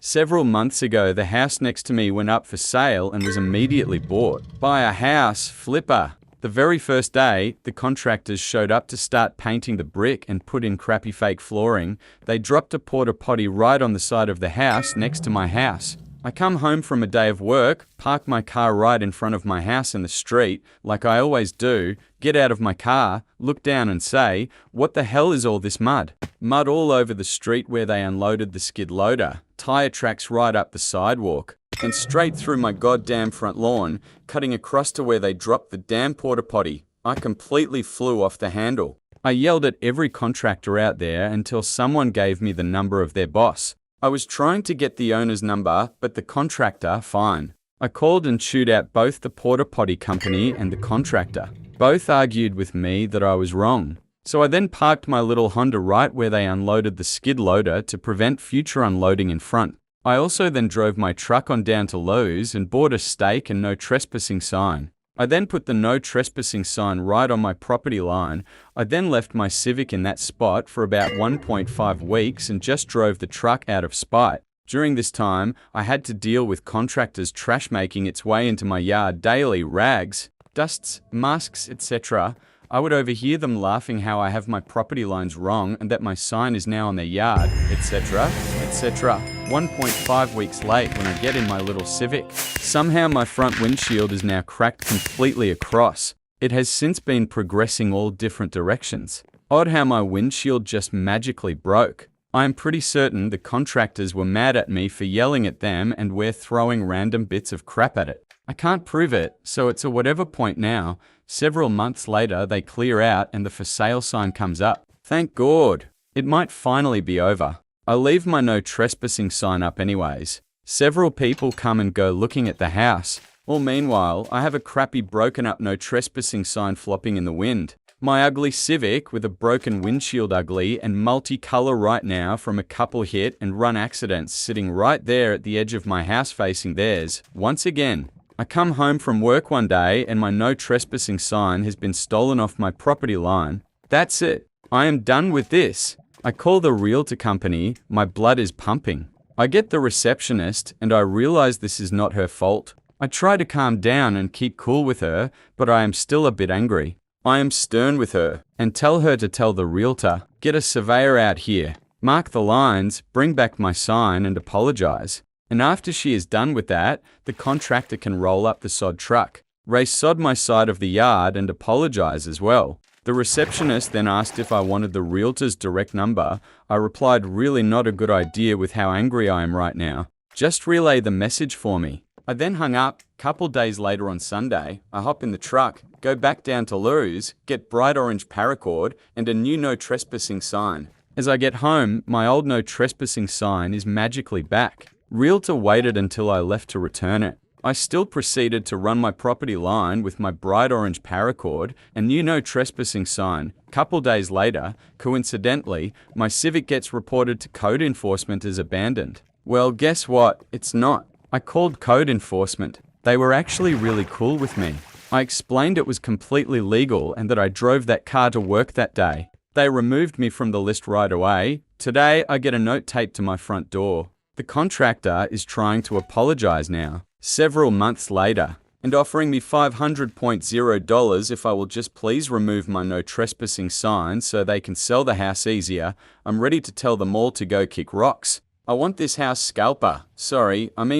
Several months ago, the house next to me went up for sale and was immediately bought by a house flipper. The very first day, the contractors showed up to start painting the brick and put in crappy fake flooring. They dropped a porta potty right on the side of the house next to my house. I come home from a day of work, park my car right in front of my house in the street, like I always do, get out of my car, look down and say, "What the hell is all this mud?" Mud all over the street where they unloaded the skid loader, tire tracks right up the sidewalk, and straight through my goddamn front lawn, cutting across to where they dropped the damn porta potty. I completely flew off the handle. I yelled at every contractor out there until someone gave me the number of their boss. I was trying to get the owner's number, but the contractor, fine. I called and chewed out both the porta potty company and the contractor. Both argued with me that I was wrong. So I then parked my little Honda right where they unloaded the skid loader to prevent future unloading in front. I also then drove my truck on down to Lowe's and bought a stake and no trespassing sign. I then put the no trespassing sign right on my property line. I then left my Civic in that spot for about 1.5 weeks and just drove the truck out of spite. During this time, I had to deal with contractors' trash making its way into my yard daily, rags, dusts, masks, etc. I would overhear them laughing how I have my property lines wrong and that my sign is now on their yard, etc., etc. 1.5 weeks late when I get in my little Civic. Somehow my front windshield is now cracked completely across. It has since been progressing all different directions. Odd how my windshield just magically broke. I am pretty certain the contractors were mad at me for yelling at them and we're throwing random bits of crap at it. I can't prove it, so it's a whatever point now. Several months later, they clear out and the for sale sign comes up. Thank God. It might finally be over. I leave my no trespassing sign up anyways. Several people come and go looking at the house. All meanwhile, I have a crappy broken up no trespassing sign flopping in the wind. My ugly Civic with a broken windshield ugly and multicolor right now from a couple hit and run accidents sitting right there at the edge of my house facing theirs. Once again, I come home from work one day and my no trespassing sign has been stolen off my property line. That's it. I am done with this. I call the realtor company. My blood is pumping. I get the receptionist and I realize this is not her fault. I try to calm down and keep cool with her, but I am still a bit angry. I am stern with her and tell her to tell the realtor, get a surveyor out here, mark the lines, bring back my sign and apologize. And after she is done with that, the contractor can roll up the sod truck, race sod my side of the yard and apologize as well. The receptionist then asked if I wanted the realtor's direct number. I replied, really not a good idea with how angry I am right now. Just relay the message for me. I then hung up. Couple days later on Sunday, I hop in the truck, go back down to Lowe's, get bright orange Paracord and a new no trespassing sign. As I get home, my old no trespassing sign is magically back. Realtor waited until I left to return it. I still proceeded to run my property line with my bright orange Paracord and new no trespassing sign. Couple days later, coincidentally, my Civic gets reported to code enforcement as abandoned. Well, guess what? It's not. I called code enforcement. They were actually really cool with me. I explained it was completely legal and that I drove that car to work that day. They removed me from the list right away. Today, I get a note taped to my front door. The contractor is trying to apologize now, several months later, and offering me $500.0 if I will just please remove my no trespassing sign so they can sell the house easier. I'm ready to tell them all to go kick rocks. I want this house scalper,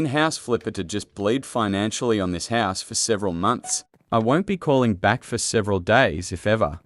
house flipper to just bleed financially on this house for several months. I won't be calling back for several days, if ever.